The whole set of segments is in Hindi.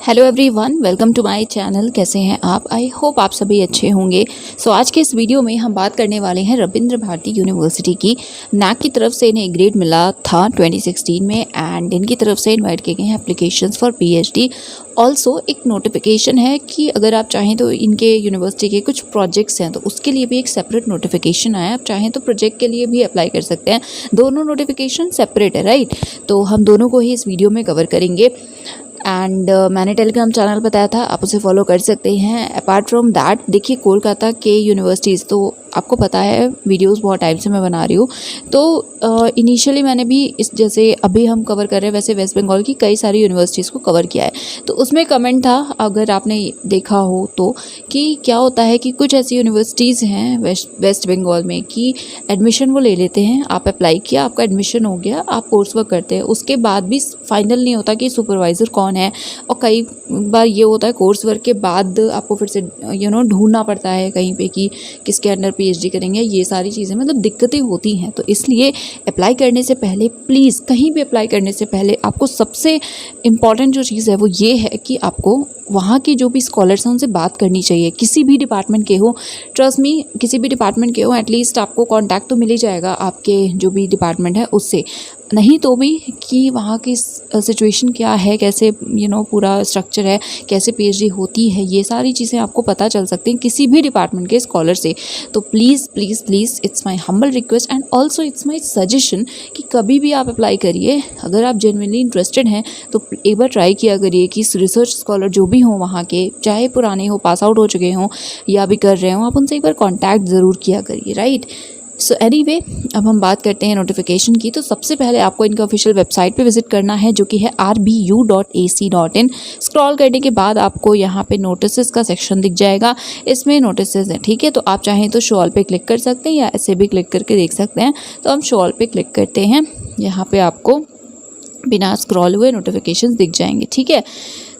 Hello everyone, welcome to my channel. कैसे हैं आप? आई होप आप सभी अच्छे होंगे। सो आज के इस वीडियो में हम बात करने वाले हैं रविंद्र भारती यूनिवर्सिटी की। नैक की तरफ से इन्हें ग्रेड मिला था 2016 में एंड इनकी तरफ से इनवाइट किए गए हैं एप्लीकेशंस फॉर पीएचडी। ऑल्सो एक नोटिफिकेशन है कि अगर आप चाहें तो इनके यूनिवर्सिटी के कुछ प्रोजेक्ट्स हैं तो उसके लिए भी एक सेपरेट नोटिफिकेशन आया। आप चाहें तो प्रोजेक्ट के लिए भी अप्लाई कर सकते हैं। दोनों नोटिफिकेशन सेपरेट है, राइट? तो हम दोनों को ही इस वीडियो में कवर करेंगे। एंड मैंने टेलीग्राम चैनल बताया था, आप उसे फॉलो कर सकते हैं। अपार्ट फ्रॉम दैट, देखिए कोलकाता के यूनिवर्सिटीज़ तो आपको पता है, वीडियोस बहुत टाइम से मैं बना रही हूँ। तो इनिशियली मैंने भी इस जैसे अभी हम कवर कर रहे हैं वैसे वेस्ट बंगाल की कई सारी यूनिवर्सिटीज़ को कवर किया है। तो उसमें कमेंट था, अगर आपने देखा हो तो, कि क्या होता है कि कुछ ऐसी यूनिवर्सिटीज़ हैं वेस्ट बंगाल में कि एडमिशन वो ले लेते हैं। आप अप्लाई किया, आपका एडमिशन हो गया, आप कोर्स वर्क करते हैं, उसके बाद भी फाइनल नहीं होता कि सुपरवाइज़र कौन है। और कई बार ये होता है कोर्स वर्क के बाद आपको फिर से ढूंढना पड़ता है कहीं पे कि किसके अंडर पीएचडी करेंगे। ये सारी चीज़ें मतलब दिक्कतें होती हैं। तो इसलिए अप्लाई करने से पहले प्लीज़, कहीं भी अप्लाई करने से पहले आपको सबसे इम्पॉर्टेंट जो चीज़ है वो ये है कि आपको वहाँ के जो भी स्कॉलर्स हैं उनसे बात करनी चाहिए। किसी भी डिपार्टमेंट के हो, ट्रस्ट मी, किसी भी डिपार्टमेंट के हो, एटलीस्ट आपको कांटेक्ट तो मिल ही जाएगा आपके जो भी डिपार्टमेंट है उससे। नहीं तो भी कि वहाँ की सिचुएशन क्या है, कैसे पूरा स्ट्रक्चर है, कैसे पीएचडी होती है, ये सारी चीज़ें आपको पता चल सकती हैं किसी भी डिपार्टमेंट के स्कॉलर से। तो please please please, it's my humble request and also it's my suggestion कि कभी भी आप अप्लाई करिए, अगर आप जेन्युइनली इंटरेस्टेड हैं तो एक बार ट्राई किया करिए कि रिसर्च स्कॉलर जो भी हों वहाँ के, चाहे पुराने हो, पास आउट हो चुके हों या भी कर रहे हों, आप उनसे एक बार कॉन्टैक्ट ज़रूर किया करिए, राइट? सो एनीवे, अब हम बात करते हैं नोटिफिकेशन की। तो सबसे पहले आपको इनका ऑफिशियल वेबसाइट पे विजिट करना है जो कि है rbu.ac.in। स्क्रॉल करने के बाद आपको यहाँ पे नोटिसेस का सेक्शन दिख जाएगा, इसमें नोटिसेस हैं, ठीक है? तो आप चाहें तो शो ऑल पे क्लिक कर सकते हैं या ऐसे भी क्लिक करके देख सकते हैं। तो हम शो ऑल पे क्लिक करते हैं, यहाँ पे आपको बिना स्क्रॉल हुए नोटिफिकेशन दिख जाएंगे, ठीक है?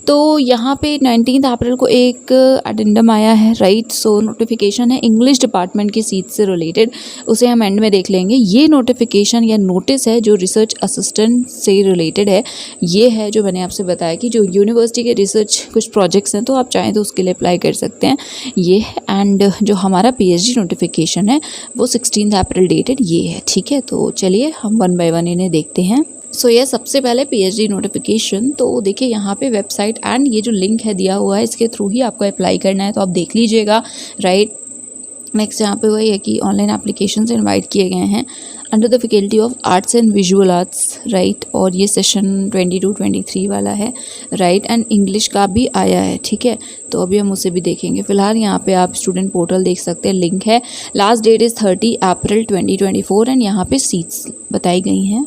तो यहाँ पे 19 अप्रैल को एक एडेंडम आया है, राइट? सो नोटिफिकेशन है इंग्लिश डिपार्टमेंट की सीट से रिलेटेड, उसे हम एंड में देख लेंगे। ये नोटिफिकेशन या नोटिस है जो रिसर्च असिस्टेंट से रिलेटेड है। ये है जो मैंने आपसे बताया कि जो यूनिवर्सिटी के रिसर्च कुछ प्रोजेक्ट्स हैं तो आप चाहें तो उसके लिए अप्लाई कर सकते हैं, ये है। एंड जो हमारा पीएचडी नोटिफिकेशन है वो 16 अप्रैल डेटेड ये है, ठीक है? तो चलिए हम वन बाय वन इन्हें देखते हैं। सो ये सबसे पहले पीएचडी नोटिफिकेशन, तो देखिए यहाँ पे वेबसाइट एंड ये जो लिंक है दिया हुआ है, इसके थ्रू ही आपको अप्लाई करना है, तो आप देख लीजिएगा, राइट? नेक्स्ट यहाँ पे वही है कि ऑनलाइन एप्लीकेशन से इनवाइट किए गए हैं under the faculty of arts and visual arts, right? और ये सेशन 22-23 वाला है, राइट? एंड इंग्लिश का भी आया है, ठीक है? तो अभी हम उसे भी देखेंगे। फिलहाल यहाँ पे आप स्टूडेंट पोर्टल देख सकते हैं, लिंक है। Last that is 30 April 2024 and यहाँ पे सीट्स बताई गई हैं।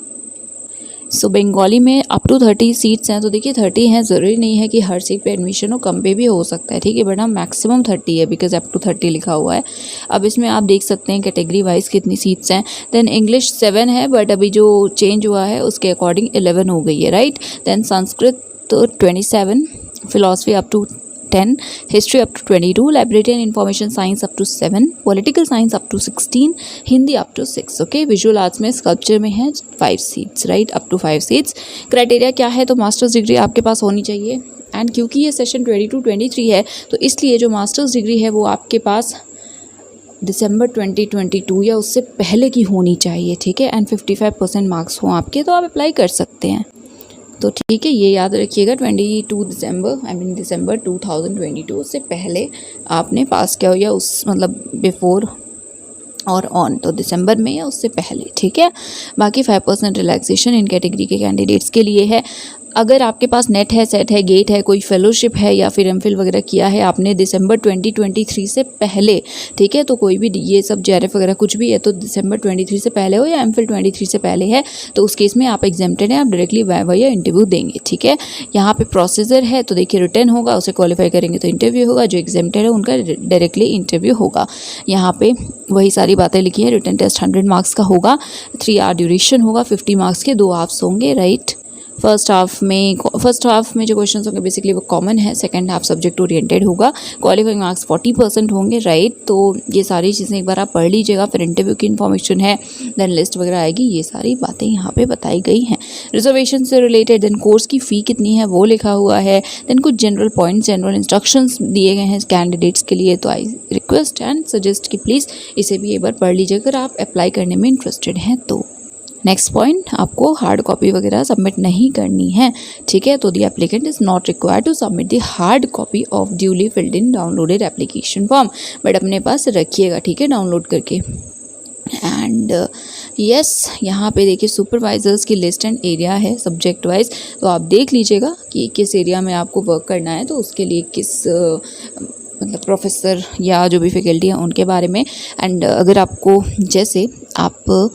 सो बंगाली में अप टू 30 सीट्स हैं। तो देखिए 30 हैं, ज़रूरी नहीं है कि हर सीट पे एडमिशन हो, कम पे भी हो सकता है, ठीक है? बट हम मैक्सिमम 30 है बिकॉज अप टू 30 लिखा हुआ है। अब इसमें आप देख सकते हैं कैटेगरी वाइज कितनी सीट्स हैं। देन इंग्लिश 7 है, बट अभी जो चेंज हुआ है उसके अकॉर्डिंग 11 हो गई है, राइट? देन संस्कृत तो 27, philosophy up to 10, history up to 22, library and information science up to 7, political science up to 16, Hindi up to 6, okay? Visual arts में स्कल्पचर में है 5 seats, right? Up to 5 seats. Criteria क्या है? तो मास्टर्स डिग्री आपके पास होनी चाहिए। एंड क्योंकि ये सेशन 22-23 है तो इसलिए जो मास्टर्स डिग्री है वो आपके पास दिसंबर 2022 या उससे पहले की होनी चाहिए, ठीक है? एंड 55% मार्क्स हों आपके, तो आप अप्लाई कर सकते हैं। तो ठीक है, ये याद रखिएगा, 22 दिसंबर 2022 से पहले आपने पास किया हो या उस मतलब बिफोर और ऑन, तो दिसंबर में या उससे पहले, ठीक है? बाकी 5% रिलैक्सेशन इन कैटेगरी के कैंडिडेट्स के लिए है। अगर आपके पास नेट है, सेट है, गेट है, कोई फेलोशिप है या फिर एमफिल वगैरह किया है आपने दिसंबर 2023 से पहले, ठीक है? तो कोई भी ये सब जेआरएफ वगैरह कुछ भी है तो दिसंबर 23 से पहले हो या एमफिल 23 से पहले है तो उस केस में आप एग्जेम्प्टेड हैं, आप डायरेक्टली वाइवा या इंटरव्यू देंगे, ठीक है? यहाँ पे प्रोसीजर है, तो देखिए रिटर्न होगा, उसे क्वालिफाई करेंगे तो इंटरव्यू होगा, जो एग्जेम्प्टेड है उनका डायरेक्टली इंटरव्यू होगा। यहाँ पे वही सारी बातें लिखी हैं। रिटर्न टेस्ट 100 मार्क्स का होगा, 3 आवर ड्यूरेशन होगा, 50 मार्क्स के 2 हाफ्स होंगे, राइट? फर्स्ट हाफ में फर्स्ट हाफ में जो क्वेश्चन होंगे बेसिकली वो कॉमन है, सेकंड हाफ सब्जेक्ट ओरिएंटेड होगा, क्वालिफाइंग मार्क्स 40% होंगे, राइट। तो ये सारी चीज़ें एक बार आप पढ़ लीजिएगा। फिर इंटरव्यू की इन्फॉर्मेशन है, देन लिस्ट वगैरह आएगी, ये सारी बातें यहाँ पे बताई गई हैं। रिजर्वेशन से रिलेटेड, देन कोर्स की फ़ी कितनी है वो लिखा हुआ है, देन कुछ जनरल पॉइंट्स, जनरल इंस्ट्रक्शंस दिए गए हैं कैंडिडेट्स के लिए। तो आई रिक्वेस्ट एंड सजेस्ट कि प्लीज़ इसे भी एक बार पढ़ लीजिए अगर आप अप्लाई करने में इंटरेस्टेड हैं तो। नेक्स्ट पॉइंट, आपको हार्ड कॉपी वगैरह सबमिट नहीं करनी है, ठीक है। तो the applicant is not required to submit the hard copy of duly filled in downloaded application form, but अपने पास रखिएगा, ठीक है, डाउनलोड करके। एंड यस, यहाँ पे देखिए सुपरवाइजर्स की लिस्ट एंड एरिया है सब्जेक्ट वाइज, तो आप देख लीजिएगा कि किस एरिया में आपको वर्क करना है, तो उसके लिए किस मतलब प्रोफेसर या जो भी फैकल्टी हैं उनके बारे में। एंड अगर आपको जैसे आप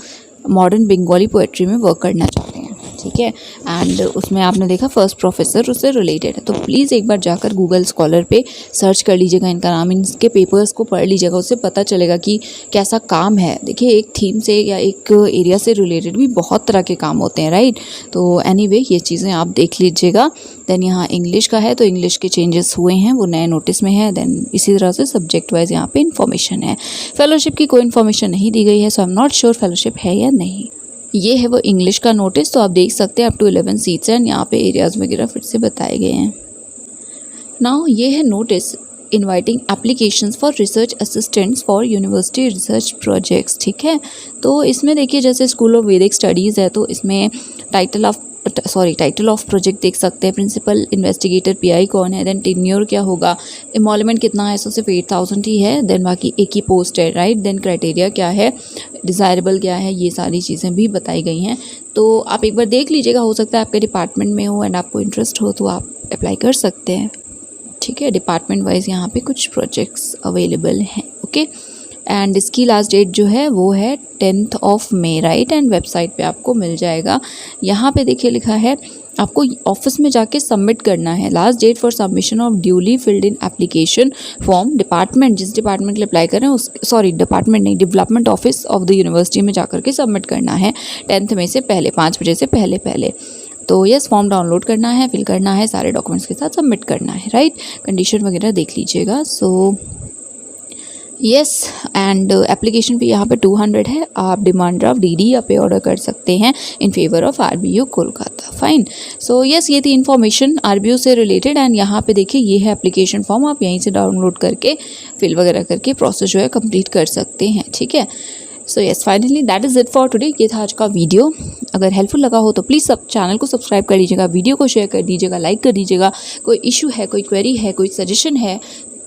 मॉडर्न बंगाली पोएट्री में वर्क करना चाहते हैं, ठीक है, एंड उसमें आपने देखा फर्स्ट प्रोफेसर उससे रिलेटेड है, तो प्लीज़ एक बार जाकर गूगल स्कॉलर पे सर्च कर लीजिएगा इनका नाम, इनके पेपर्स को पढ़ लीजिएगा, उससे पता चलेगा कि कैसा काम है। देखिए एक थीम से या एक एरिया से रिलेटेड भी बहुत तरह के काम होते हैं, राइट। तो एनीवे ये चीज़ें आप देख लीजिएगा। देन यहाँ इंग्लिश का है, तो इंग्लिश के चेंजेस हुए हैं, वो नए नोटिस में है। देन इसी तरह से सब्जेक्ट वाइज यहाँ पे इन्फॉर्मेशन है। फेलोशिप की कोई इन्फॉर्मेशन नहीं दी गई है, so I am not sure fellowship है या नहीं। ये है वो इंग्लिश का नोटिस, तो आप देख सकते हैं अप टू 11 सीट्स हैं, यहाँ पे एरियाज़ वगैरह फिर से बताए गए हैं। नाउ ये है notice inviting applications for research assistants for university research projects, ठीक है। तो इसमें देखिए जैसे स्कूल ऑफ वैदिक स्टडीज़ है, तो इसमें टाइटल ऑफ प्रोजेक्ट देख सकते हैं, प्रिंसिपल इन्वेस्टिगेटर पीआई कौन है, देन टेन्योर क्या होगा, एमोलमेंट कितना है, सो सिर्फ 8000 ही है, देन बाकी एक ही पोस्ट है, राइट। देन क्राइटेरिया क्या है, डिज़ायरेबल क्या है, ये सारी चीज़ें भी बताई गई हैं। तो आप एक बार देख लीजिएगा, हो सकता है आपके डिपार्टमेंट में हो एंड आपको इंटरेस्ट हो तो आप अप्लाई कर सकते हैं, ठीक है। डिपार्टमेंट वाइज यहाँ पे कुछ प्रोजेक्ट्स अवेलेबल हैं, ओके। एंड इसकी लास्ट डेट जो है वो है 10 मई, राइट। एंड वेबसाइट पे आपको मिल जाएगा। यहाँ पे देखिए लिखा है आपको ऑफिस में जाके सबमिट करना है। Last date for submission of duly filled in application form, department जिस डिपार्टमेंट के लिए अप्लाई कर रहे हैं उस डिपार्टमेंट नहीं, development office of the university में जाकर के सबमिट करना है 10 मई से पहले, 5 बजे से पहले। तो यस, फॉर्म डाउनलोड करना है, फिल करना है, सारे डॉक्यूमेंट्स के साथ सबमिट करना है, राइट। कंडीशन वगैरह देख लीजिएगा। So yes, and application fee यहाँ पे 200 है। आप डिमांड ड्राफ्ट डीडी या पे ऑर्डर कर सकते हैं in favour of RBU Kolkata, fine. So yes, ये थी इन्फॉर्मेशन आरबीयू से रिलेटेड। एंड यहाँ पे देखिए ये है एप्लीकेशन फॉर्म, आप यहीं से डाउनलोड करके फिल वगैरह करके प्रोसेस जो है कंप्लीट कर सकते हैं, ठीक है। So yes, finally that is it for today. ये था आज का वीडियो। अगर हेल्पफुल लगा हो तो प्लीज़ सब चैनल को सब्सक्राइब कर लीजिएगा, वीडियो को शेयर कर दीजिएगा, लाइक कर दीजिएगा। कोई इशू है, कोई क्वेरी है, कोई सजेशन है,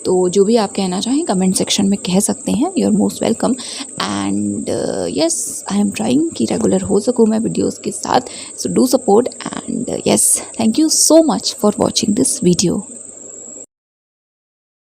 तो जो भी आप कहना चाहें कमेंट सेक्शन में कह सकते हैं। You are most welcome. And yes, I am trying कि रेगुलर हो सकूँ मैं वीडियोस के साथ, so do support. And yes, thank you so much for watching this video.